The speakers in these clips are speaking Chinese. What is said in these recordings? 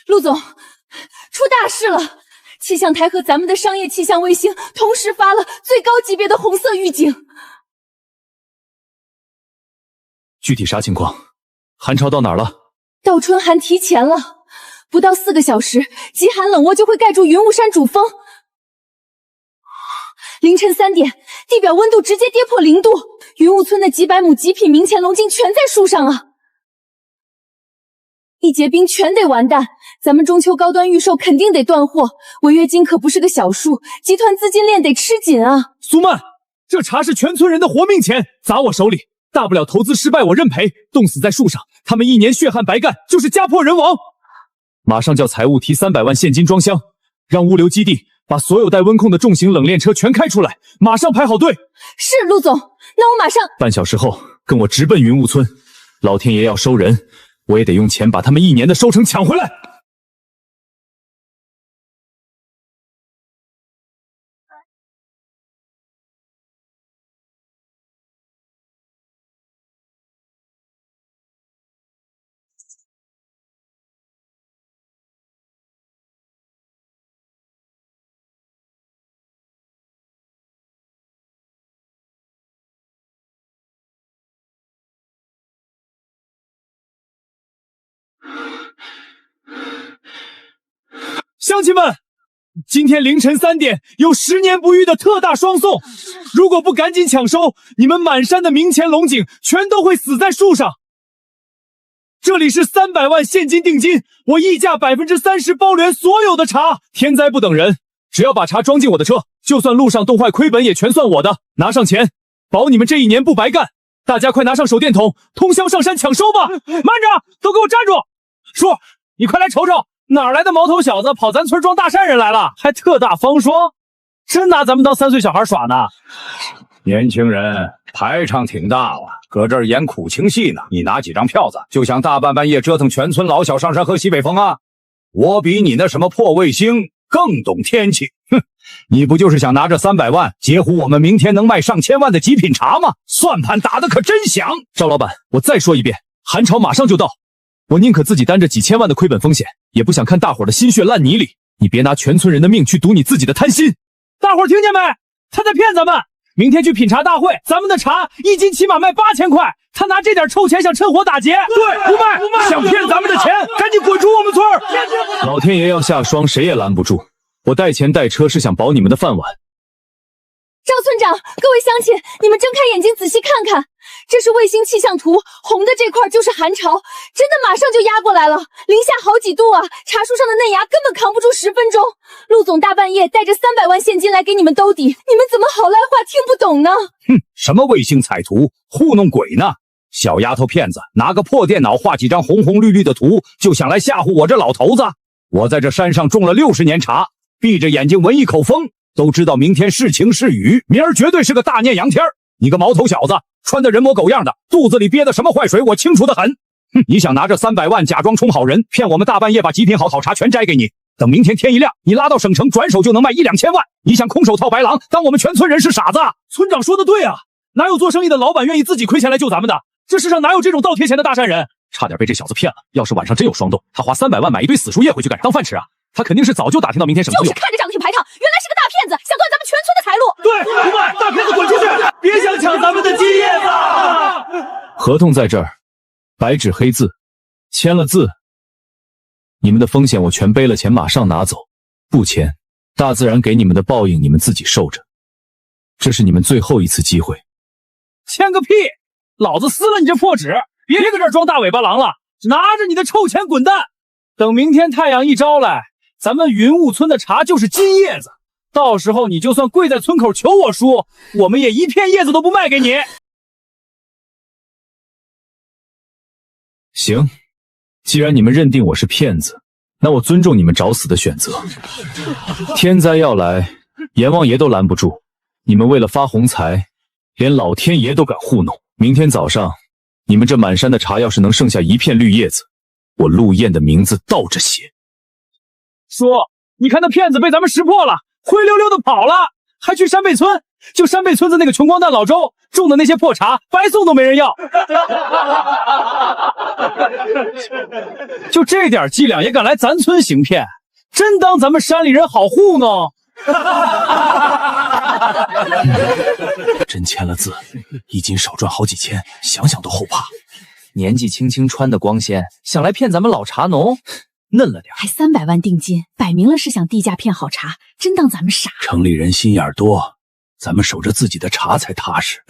陆总，出大事了！气象台和咱们的商业气象卫星同时发了最高级别的红色预警。具体啥情况？寒潮到哪儿了？到春寒提前了，不到4个小时，极寒冷涡就会盖住云雾山主峰。凌晨3点，地表温度直接跌破0度，云雾村的几百亩极品明前龙井全在树上啊！一结冰全得完蛋，咱们中秋高端预售肯定得断货，违约金可不是个小数，集团资金链得吃紧啊！苏曼，这茶是全村人的活命钱，砸我手里，大不了投资失败我认赔，冻死在树上，他们1年血汗白干，就是家破人亡。马上叫财务提300万现金装箱，让物流基地把所有带温控的重型冷链车全开出来，马上排好队。是，陆总，那我马上。半小时后跟我直奔云雾村，老天爷要收人，我也得用钱把他们1年的收成抢回来。乡亲们，今天凌晨3点有10年不遇的特大双送，如果不赶紧抢收，你们满山的明前龙井全都会死在树上。这里是300万现金定金，我溢价30%包圆所有的茶，天灾不等人，只要把茶装进我的车，就算路上冻坏亏本也全算我的，拿上钱，保你们这1年不白干。大家快拿上手电筒，通宵上山抢收吧！慢着，都给我站住！叔，你快来瞅瞅，哪来的毛头小子跑咱村装大善人来了，还特大方霜，真拿咱们当3岁小孩耍呢。年轻人排场挺大了，搁这儿演苦情戏呢，你拿几张票子就想大半夜折腾全村老小上山喝西北风啊？我比你那什么破卫星更懂天气。哼，你不就是想拿这300万截胡我们明天能卖上千万的极品茶吗？算盘打得可真响。赵老板，我再说一遍，寒潮马上就到，我宁可自己担着几千万的亏本风险，也不想看大伙的心血烂泥里。你别拿全村人的命去赌你自己的贪心。大伙听见没？他在骗咱们。明天去品茶大会，咱们的茶1斤起码卖8000块，他拿这点臭钱想趁火打劫。对，不卖，想骗咱们的钱，赶紧滚出我们村！老天爷要下霜，谁也拦不住。我带钱带车是想保你们的饭碗。赵村长，各位乡亲，你们睁开眼睛仔细看看，这是卫星气象图，红的这块就是寒潮，真的马上就压过来了，零下好几度啊！茶树上的嫩芽根本扛不住10分钟。陆总大半夜带着300万现金来给你们兜底，你们怎么好赖话听不懂呢？哼，什么卫星彩图，糊弄鬼呢？小丫头片子，拿个破电脑画几张红红绿绿的图，就想来吓唬我这老头子？我在这山上种了60年茶，闭着眼睛闻一口风，都知道明天是晴是雨，明儿绝对是个大艳阳天。你个毛头小子，穿得人模狗样的，肚子里憋的什么坏水，我清楚得很。哼，你想拿着300万假装充好人，骗我们大半夜把极品好茶全摘给你，等明天天一亮，你拉到省城转手就能卖1-2千万。你想空手套白狼，当我们全村人是傻子？村长说的对啊，哪有做生意的老板愿意自己亏钱来救咱们的？这世上哪有这种倒贴钱的大善人？差点被这小子骗了，要是晚上真有霜冻，他花300万买一堆死树叶回去干当饭吃啊？他肯定是早就打听到明天省城有，就是看着长得挺排场，原来是个大骗子，想断咱们全村的财路。对，不卖，大骗子滚出去！别想抢咱们的金叶子！合同在这儿，白纸黑字，签了字，你们的风险我全背了，钱马上拿走，不签，大自然给你们的报应你们自己受着。这是你们最后一次机会。签个屁！老子撕了你这破纸！别搁这儿装大尾巴狼了，拿着你的臭钱滚蛋！等明天太阳一招来，咱们云雾村的茶就是金叶子，到时候你就算跪在村口求我叔，我们也一片叶子都不卖给你。行，既然你们认定我是骗子，那我尊重你们找死的选择。天灾要来，阎王爷都拦不住，你们为了发横财，连老天爷都敢糊弄。明天早上，你们这满山的茶要是能剩下一片绿叶子，我陆燕的名字倒着写。叔，你看那骗子被咱们识破了，灰溜溜的跑了，还去山背村，就山背村子那个穷光蛋老周种的那些破茶，白送都没人要。就这点伎俩也敢来咱村行骗，真当咱们山里人好糊弄？真签了字，一斤少赚好几千，想想都后怕。年纪轻轻穿的光鲜，想来骗咱们老茶农，嫩了点。还300万定金，摆明了是想低价骗好茶，真当咱们傻？城里人心眼多，咱们守着自己的茶才踏实。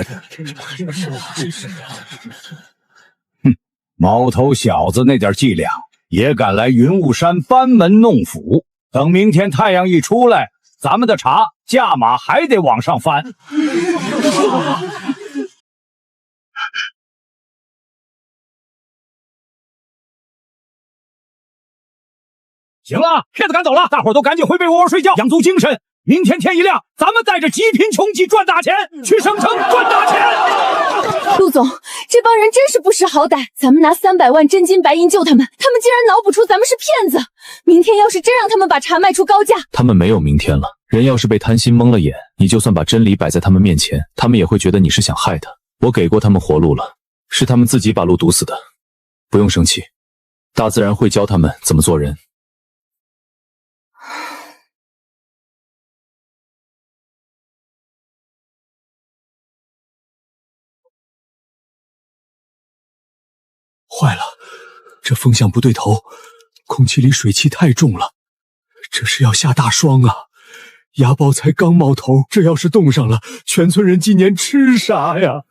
毛头小子那点伎俩也敢来云雾山班门弄斧，等明天太阳一出来，咱们的茶价码还得往上翻。行了，骗子赶走了，大伙儿都赶紧回被窝窝睡觉，养足精神。明天天一亮，咱们带着极贫穷计赚大钱，去省城赚大钱。陆总，这帮人真是不识好歹，咱们拿300万真金白银救他们，他们竟然脑补出咱们是骗子。明天要是真让他们把茶卖出高价，他们没有明天了。人要是被贪心蒙了眼，你就算把真理摆在他们面前，他们也会觉得你是想害他。我给过他们活路了，是他们自己把路堵死的。不用生气，大自然会教他们怎么做人。坏了，这风向不对头，空气里水汽太重了，这是要下大霜啊！芽苞才刚冒头，这要是冻上了，全村人今年吃啥呀？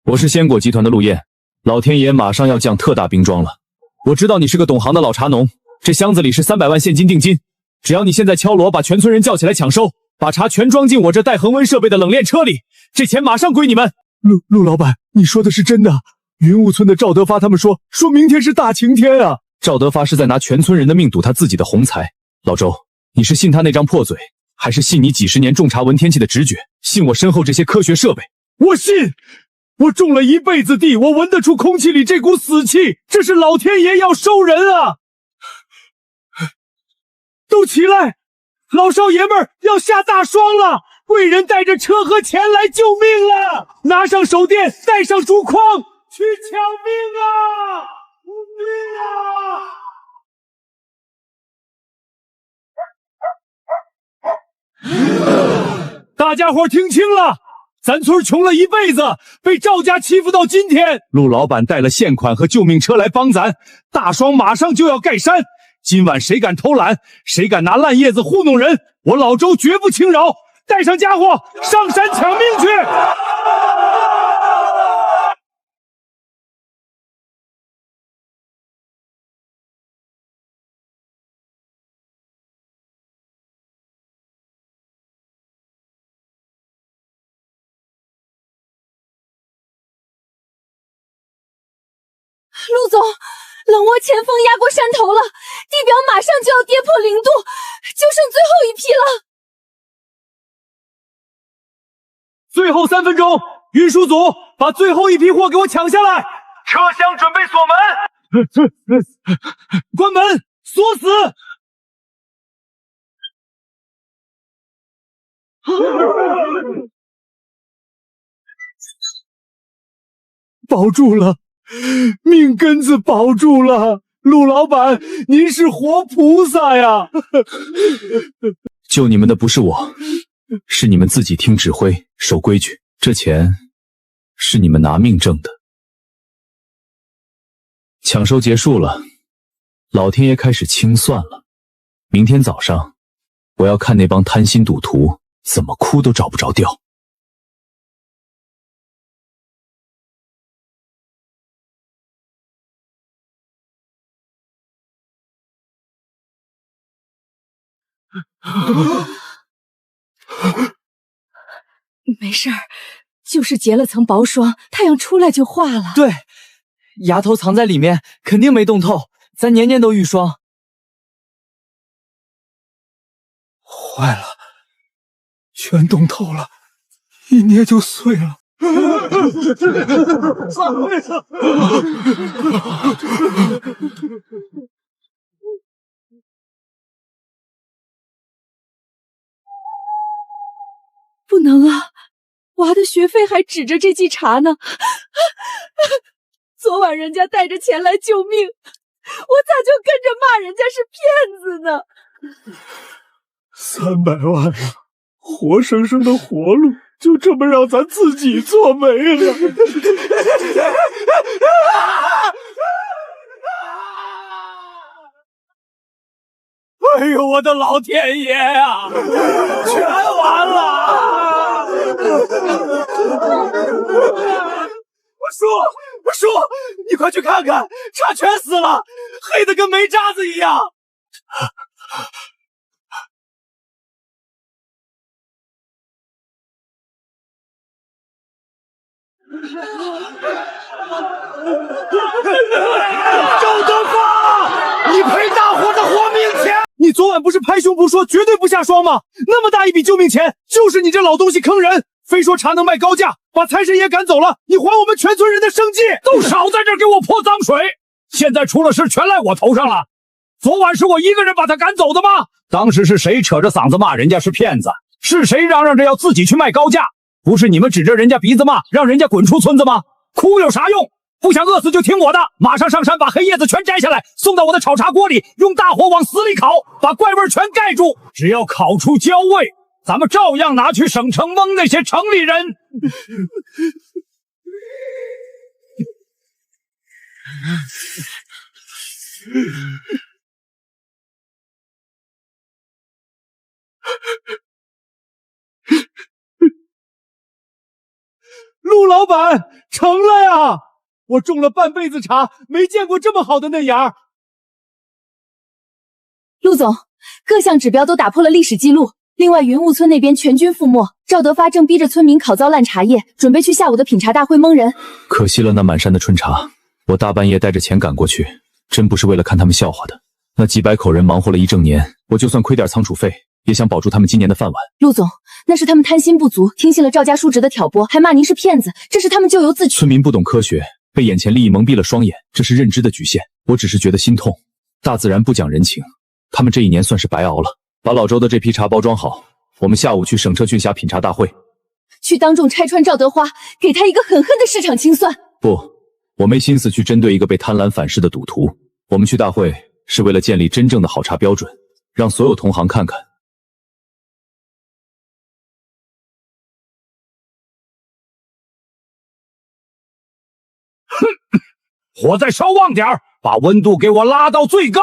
我是鲜果集团的陆燕，老天爷马上要降特大冰霜了。我知道你是个懂行的老茶农，这箱子里是300万现金定金，只要你现在敲锣把全村人叫起来抢收，把茶全装进我这带恒温设备的冷链车里，这钱马上归你们。陆老板，你说的是真的？云雾村的赵德发他们说明天是大晴天啊！赵德发是在拿全村人的命赌他自己的宏才。老周，你是信他那张破嘴，还是信你几十年种茶闻天气的直觉，信我身后这些科学设备？我信！我种了一辈子地，我闻得出空气里这股死气，这是老天爷要收人啊！都起来，老少爷们儿要下大霜了，贵人带着车和钱来救命了！拿上手电，带上竹筐，去抢命啊！命啊！大家伙听清了，咱村穷了一辈子，被赵家欺负到今天。陆老板带了现款和救命车来帮咱，大霜马上就要盖山。今晚谁敢偷懒，谁敢拿烂叶子糊弄人，我老周绝不轻饶！带上家伙，上山抢命去！陆总，冷窝前锋压过山头了，地表马上就要跌破0度，就剩最后一批了。最后3分钟，运输组把最后一批货给我抢下来，车厢准备锁门，关门，锁死。保住了，命根子保住了！陆老板，您是活菩萨呀！救你们的不是我，是你们自己听指挥，守规矩。这钱是你们拿命挣的。抢收结束了，老天爷开始清算了。明天早上，我要看那帮贪心赌徒怎么哭都找不着调。没事儿，就是结了层薄霜，太阳出来就化了。对，芽头藏在里面，肯定没冻透，咱年年都遇霜。坏了，全冻透了，一捏就碎了。不能啊，娃的学费还指着这剂茶呢。昨晚人家带着钱来救命，我咋就跟着骂人家是骗子呢？300万啊，活生生的活路，就这么让咱自己做没了。哎呦，我的老天爷呀，全完了！我叔，你快去看看，茶全死了，黑的跟煤渣子一样。赵德发，你赔大伙的活命钱！你昨晚不是拍胸脯说绝对不下霜吗？那么大一笔救命钱，就是你这老东西坑人！非说茶能卖高价，把财神爷赶走了，你还我们全村人的生计！都少在这儿给我泼脏水！现在出了事，全赖我头上了。昨晚是我一个人把他赶走的吗？当时是谁扯着嗓子骂人家是骗子？是谁嚷着要自己去卖高价？不是你们指着人家鼻子骂，让人家滚出村子吗？哭有啥用？不想饿死就听我的，马上上山把黑叶子全摘下来，送到我的炒茶锅里，用大火往死里烤，把怪味全盖住。只要烤出焦味，咱们照样拿去省城蒙那些城里人。陆老板，成了呀！我种了半辈子茶，没见过这么好的嫩芽。陆总，各项指标都打破了历史记录。另外，云雾村那边全军覆没，赵德发正逼着村民烤糟烂茶叶，准备去下午的品茶大会蒙人。可惜了那满山的春茶，我大半夜带着钱赶过去，真不是为了看他们笑话的。那几百口人忙活了1整年，我就算亏点仓储费，也想保住他们今年的饭碗。陆总，那是他们贪心不足，听信了赵家叔侄的挑拨，还骂您是骗子，这是他们咎由自取。村民不懂科学，被眼前利益蒙蔽了双眼，这是认知的局限。我只是觉得心痛，大自然不讲人情，他们这1年算是白熬了。把老周的这批茶包装好，我们下午去省车郡辖品茶大会，去当众拆穿赵德花，给他一个狠狠的市场清算。不，我没心思去针对一个被贪婪反噬的赌徒。我们去大会是为了建立真正的好茶标准，让所有同行看看。火再烧旺点儿，把温度给我拉到最高。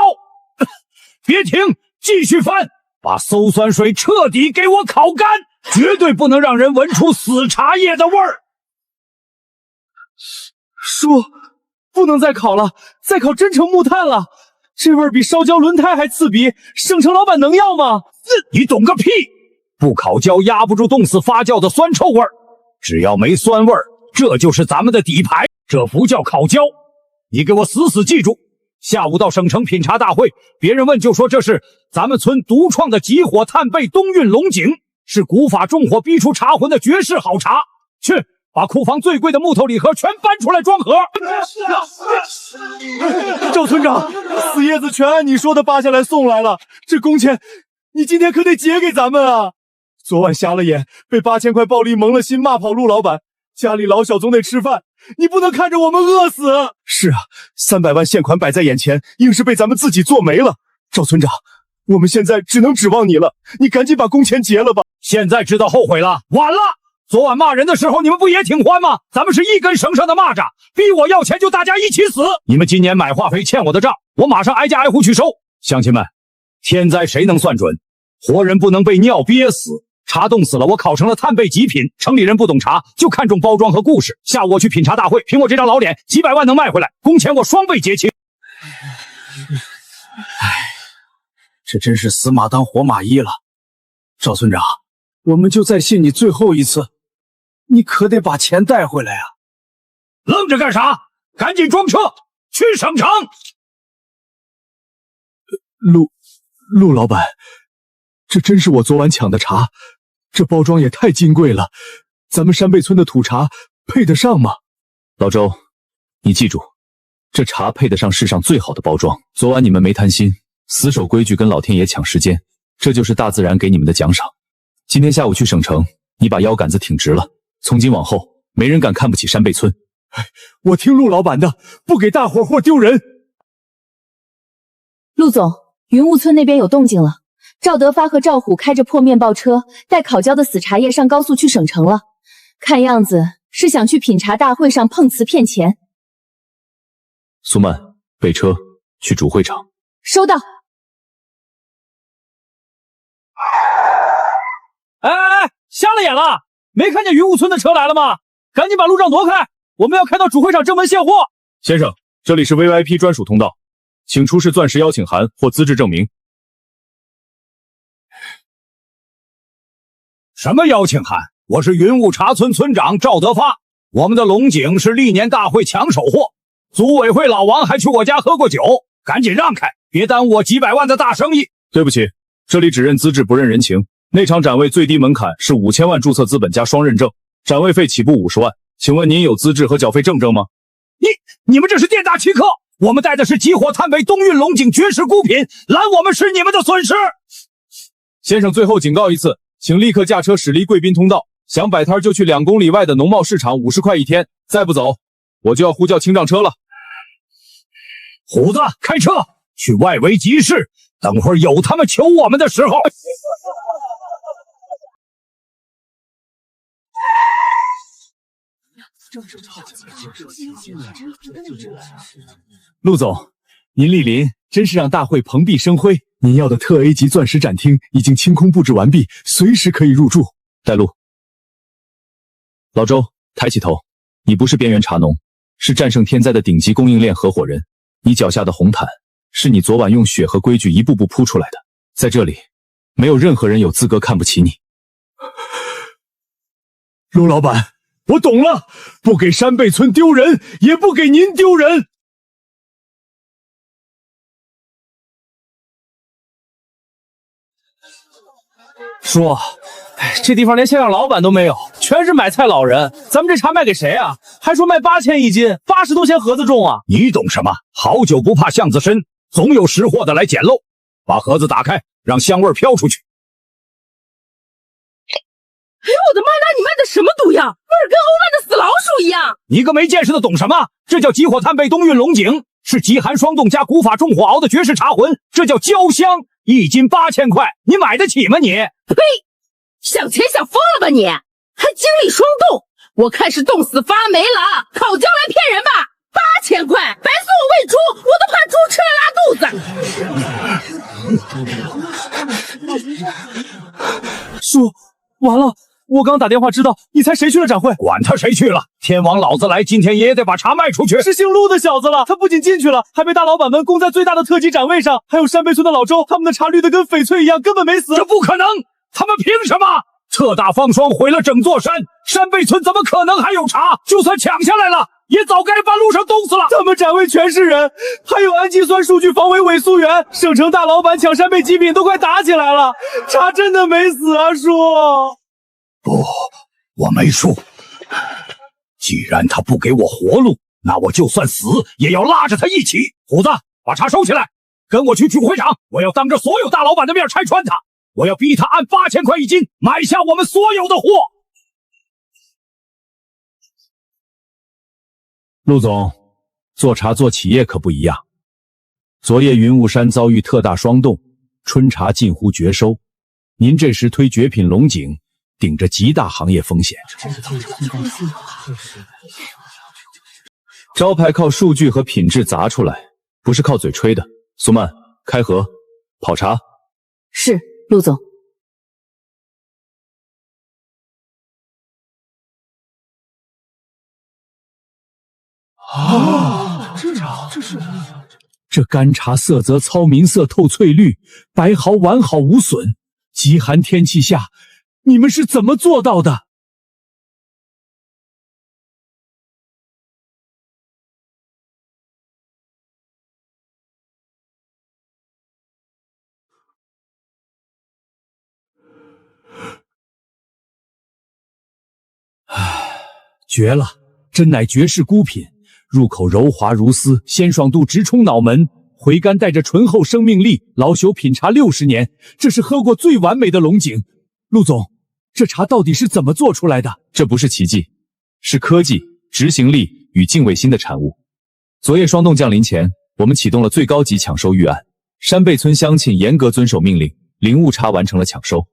别停，继续翻，把馊酸水彻底给我烤干，绝对不能让人闻出死茶叶的味儿。叔，不能再烤了，再烤真成木炭了，这味儿比烧焦轮胎还刺鼻，省城老板能要吗？你懂个屁！不烤焦压不住冻死发酵的酸臭味儿，只要没酸味儿，这就是咱们的底牌，这不叫烤焦。你给我死死记住，下午到省城品茶大会，别人问就说这是咱们村独创的急火炭焙冬运龙井，是古法重火逼出茶魂的绝世好茶。去，把库房最贵的木头礼盒全搬出来装盒。赵村长，死叶子全按你说的扒下来送来了，这工钱你今天可得结给咱们啊！昨晚瞎了眼，被8000块暴力蒙了心，骂跑陆老板，家里老小总得吃饭，你不能看着我们饿死。是啊，300万现款摆在眼前，硬是被咱们自己做没了。赵村长，我们现在只能指望你了，你赶紧把工钱结了吧。现在知道后悔了，晚了。昨晚骂人的时候，你们不也挺欢吗？咱们是一根绳上的蚂蚱，逼我要钱就大家一起死。你们今年买化肥欠我的账，我马上挨家挨户去收。乡亲们，天灾谁能算准？活人不能被尿憋死。茶冻死了，我烤成了炭焙极品。城里人不懂茶，就看重包装和故事。下午我去品茶大会，凭我这张老脸，几百万能卖回来，工钱我双倍结清。这真是死马当活马医了。赵村长，我们就再信你最后一次，你可得把钱带回来啊！愣着干啥？赶紧装车去省城。陆老板，这真是我昨晚抢的茶，这包装也太金贵了，咱们山背村的土茶配得上吗？老周，你记住，这茶配得上世上最好的包装。昨晚你们没贪心，死守规矩，跟老天爷抢时间，这就是大自然给你们的奖赏。今天下午去省城，你把腰杆子挺直了，从今往后，没人敢看不起山背村。我听陆老板的，不给大伙丢人。陆总，云雾村那边有动静了。赵德发和赵虎开着破面包车，带烤焦的死茶叶上高速去省城了。看样子是想去品茶大会上碰瓷骗钱。苏曼，备车去主会场。收到。瞎了眼了！没看见云雾村的车来了吗？赶紧把路障挪开，我们要开到主会场正门现货。先生，这里是 VIP 专属通道，请出示钻石邀请函或资质证明。什么邀请函？我是云雾茶村村长赵德发，我们的龙井是历年大会抢手货，组委会老王还去我家喝过酒，赶紧让开，别耽误我几百万的大生意。对不起，这里只认资质不认人情。那场展位最低门槛是5000万注册资本加双认证，展位费起步50万，请问您有资质和缴费证吗？你们这是店大欺客！我们带的是极火炭北冬运龙井绝世孤品，拦我们是你们的损失。先生，最后警告一次，请立刻驾车驶离贵宾通道，想摆摊就去2公里外的农贸市场，50块一天，再不走，我就要呼叫清障车了。虎子，开车去外围集市，等会儿有他们求我们的时候。陆总，您莅临，真是让大会蓬荜生辉。您要的特 A 级钻石展厅已经清空布置完毕，随时可以入住。带路。老周，抬起头，你不是边缘茶农，是战胜天灾的顶级供应链合伙人。你脚下的红毯，是你昨晚用血和规矩一步步铺出来的。在这里，没有任何人有资格看不起你。陆老板，我懂了，不给山背村丢人，也不给您丢人。叔，这地方连像样老板都没有，全是买菜老人。咱们这茶卖给谁啊？还说卖8000一斤，80多钱盒子重啊！你懂什么？好酒不怕巷子深，总有识货的来捡漏。把盒子打开，让香味飘出去。哎呦我的妈！那你卖的什么毒呀？味儿跟欧烂的死老鼠一样！你个没见识的懂什么？这叫极火炭北冬运龙井，是极寒霜冻加古法重火熬的绝世茶魂，这叫焦香，1斤8000块，你买得起吗你？呸！想钱想疯了吧你？还精力霜冻，我看是冻死发霉了，烤焦来骗人吧！8000块，白送我喂猪，我都怕猪吃了拉肚子。叔，完了！我刚打电话知道，你猜谁去了展会？管他谁去了，天王老子来，今天也得把茶卖出去。是姓陆的小子了，他不仅进去了，还被大老板们供在最大的特级展位上。还有山背村的老周，他们的茶绿的跟翡翠一样，根本没死。这不可能，他们凭什么？特大方霜毁了整座山，山背村怎么可能还有茶？就算抢下来了，也早该把路上冻死了。他们展位全是人，还有氨基酸数据防伪伪溯源，省城大老板抢山背极品都快打起来了。茶真的没死啊，叔！不，我没输。既然他不给我活路，那我就算死也要拉着他一起。虎子，把茶收起来，跟我去主会场，我要当着所有大老板的面拆穿他，我要逼他按8000块一斤买下我们所有的货。陆总，做茶做企业可不一样。昨夜云雾山遭遇特大霜冻，春茶近乎绝收，您这时推绝品龙井，顶着极大行业风险。招牌靠数据和品质砸出来，不是靠嘴吹的。苏曼，开盒，跑茶。是，陆总。这干茶色泽糙明色透翠绿，白毫完好无损。极寒天气下，你们是怎么做到的？绝了！真乃绝世孤品，入口柔滑如丝，鲜爽度直冲脑门，回甘带着醇厚生命力，老朽品茶60年，这是喝过最完美的龙井。陆总，这茶到底是怎么做出来的？这不是奇迹，是科技、执行力与敬畏心的产物。昨夜霜冻降临前，我们启动了最高级抢收预案，山贝村乡亲严格遵守命令，零误差完成了抢收。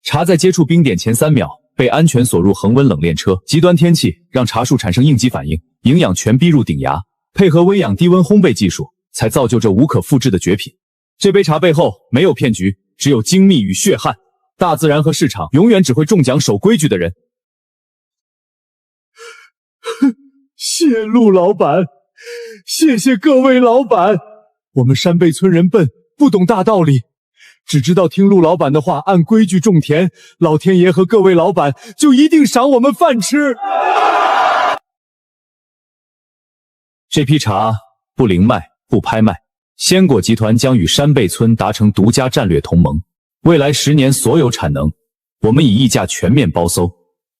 茶在接触冰点前3秒被安全锁入恒温冷链车，极端天气让茶树产生应激反应，营养全逼入顶芽，配合微氧低温烘焙技术，才造就这无可复制的绝品。这杯茶背后没有骗局，只有精密与血汗。大自然和市场永远只会中奖守规矩的人。谢陆老板，谢谢各位老板。我们山贝村人笨，不懂大道理，只知道听陆老板的话，按规矩种田，老天爷和各位老板就一定赏我们饭吃。这批茶不零卖，不拍卖，鲜果集团将与山贝村达成独家战略同盟，未来10年所有产能，我们以溢价全面包收，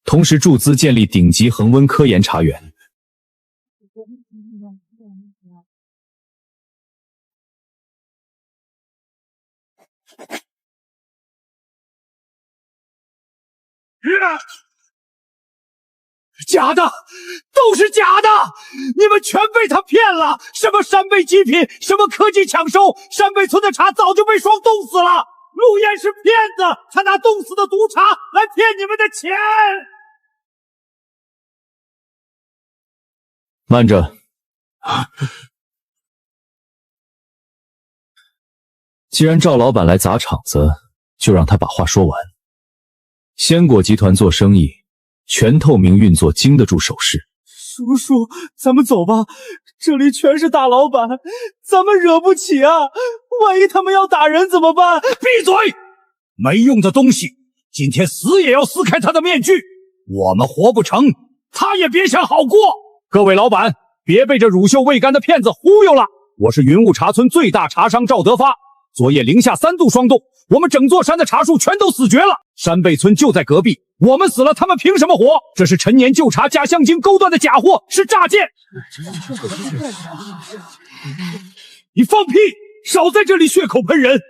同时注资建立顶级恒温科研茶园。假的，都是假的！你们全被他骗了！什么山贝极品，什么科技抢收，山贝村的茶早就被霜冻死了！陆燕是骗子，他拿冻死的毒茶来骗你们的钱！慢着，既然赵老板来砸场子，就让他把话说完。鲜果集团做生意，全透明运作，经得住手势。叔叔，咱们走吧，这里全是大老板，咱们惹不起啊！万一他们要打人怎么办？闭嘴！没用的东西，今天死也要撕开他的面具。我们活不成，他也别想好过。各位老板，别被这乳臭未干的骗子忽悠了。我是云雾茶村最大茶商赵德发。昨夜零下3度霜冻，我们整座山的茶树全都死绝了。山贝村就在隔壁，我们死了，他们凭什么活？这是陈年旧茶假香精勾断的假货，是诈骗！你放屁！少在这里血口喷人！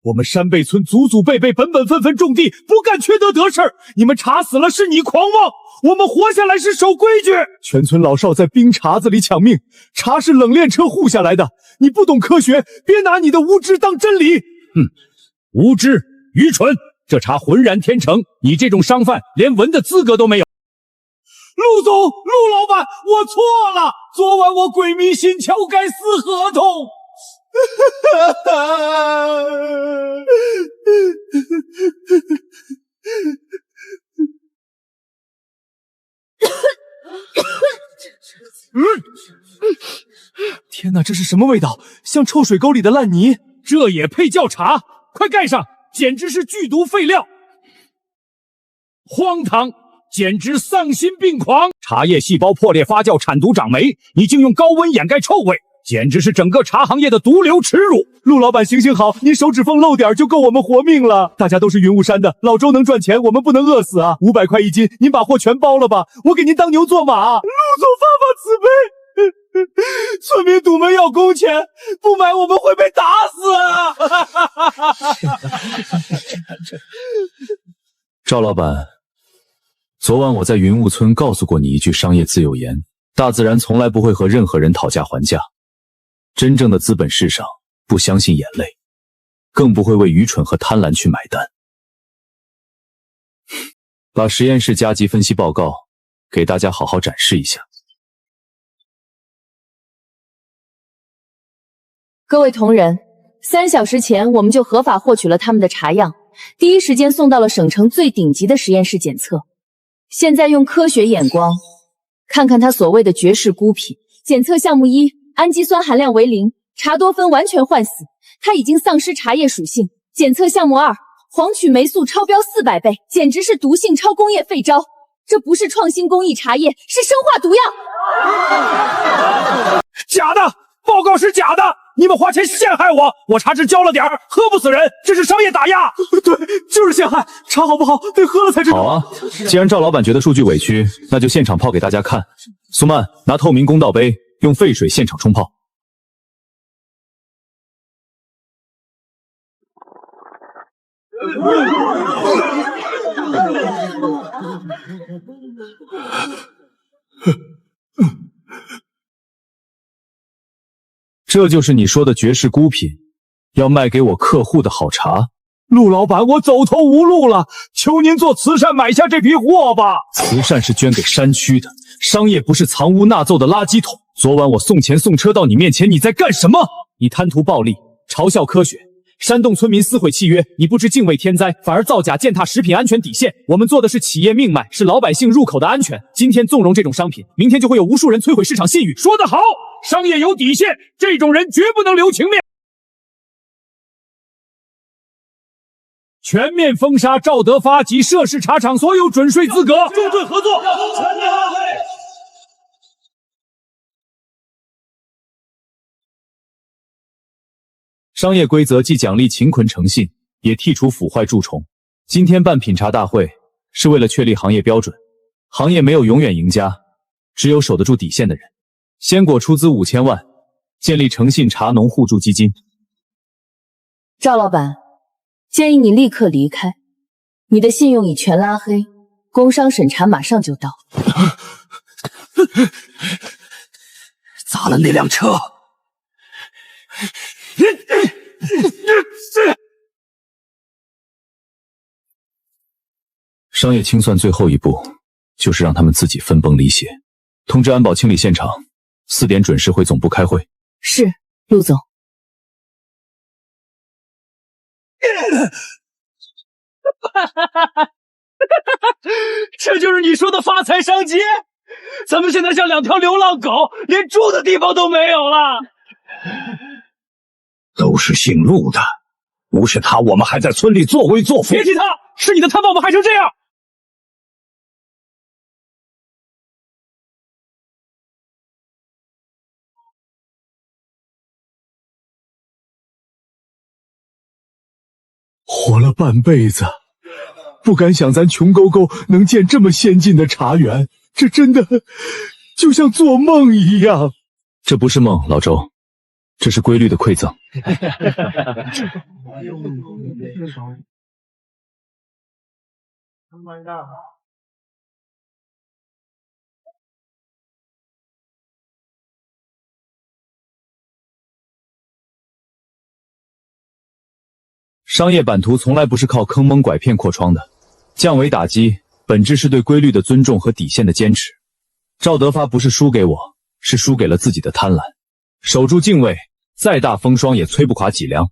我们山贝村祖祖辈辈本本分分种地，不干缺德得事儿。你们茶死了是你狂妄，我们活下来是守规矩。全村老少在冰碴子里抢命，茶是冷链车护下来的。你不懂科学，别拿你的无知当真理。哼，无知、愚蠢，这茶浑然天成，你这种商贩连闻的资格都没有。陆总、陆老板，我错了，昨晚我鬼迷心窍，该撕合同。天哪，这是什么味道？像臭水沟里的烂泥。这也配叫茶？快盖上，简直是剧毒废料！荒唐，简直丧心病狂！茶叶细胞破裂发酵产毒长霉，你竟用高温掩盖臭味，简直是整个茶行业的毒瘤耻辱！陆老板行行好，您手指缝漏点就够我们活命了。大家都是云雾山的，老周能赚钱，我们不能饿死啊！500块1斤，您把货全包了吧，我给您当牛做马。陆总发发慈悲。村民堵门要工钱，不买我们会被打死啊！赵老板，昨晚我在云雾村告诉过你一句商业自有言：大自然从来不会和任何人讨价还价。真正的资本市场不相信眼泪，更不会为愚蠢和贪婪去买单。把实验室加急分析报告给大家好好展示一下。各位同仁，3小时前我们就合法获取了他们的茶样，第一时间送到了省城最顶级的实验室检测。现在用科学眼光看看他所谓的绝世孤品。检测项目1，氨基酸含量为0，茶多酚完全换死，它已经丧失茶叶属性。检测项目2，黄曲霉素超标400倍，简直是毒性超工业废招。这不是创新工艺茶叶，是生化毒药。假的！报告是假的，你们花钱陷害我，我茶只浇了点儿，喝不死人，这是商业打压。对，就是陷害。茶好不好，得喝了才知道。好啊，既然赵老板觉得数据委屈，那就现场泡给大家看。苏曼，拿透明公道杯，用沸水现场冲泡。这就是你说的绝世孤品，要卖给我客户的好茶。陆老板，我走投无路了，求您做慈善买下这批货吧。慈善是捐给山区的，商业不是藏污纳垢的垃圾桶。昨晚我送钱送车到你面前，你在干什么？你贪图暴利，嘲笑科学，煽动村民撕毁契约，你不知敬畏天灾，反而造假践踏食品安全底线。我们做的是企业命脉，是老百姓入口的安全。今天纵容这种商品，明天就会有无数人摧毁市场信誉。说得好，商业有底线，这种人绝不能留情面。全面封杀赵德发及涉事茶厂所有准税资格，重罪合作。商业规则既奖励勤恳诚信，也剔除腐坏蛀虫。今天办品茶大会，是为了确立行业标准。行业没有永远赢家，只有守得住底线的人。鲜果出资5000万，建立诚信茶农互助基金。赵老板，建议你立刻离开，你的信用已全拉黑，工商审查马上就到。砸了那辆车。商业清算最后一步，就是让他们自己分崩离析。通知安保清理现场，4点准时回总部开会。是，陆总。这就是你说的发财商机？咱们现在像2条流浪狗，连住的地方都没有了。都是姓陆的，不是他，我们还在村里作威作福。别提他，是你的贪把我们害成这样。活了半辈子，不敢想咱穷沟沟能建这么先进的茶园，这真的就像做梦一样。这不是梦，老周，这是规律的馈赠。商业版图从来不是靠坑蒙拐骗扩窗的，降维打击本质是对规律的尊重和底线的坚持。赵德发不是输给我，是输给了自己的贪婪。守住敬畏，再大风霜也摧不垮脊梁。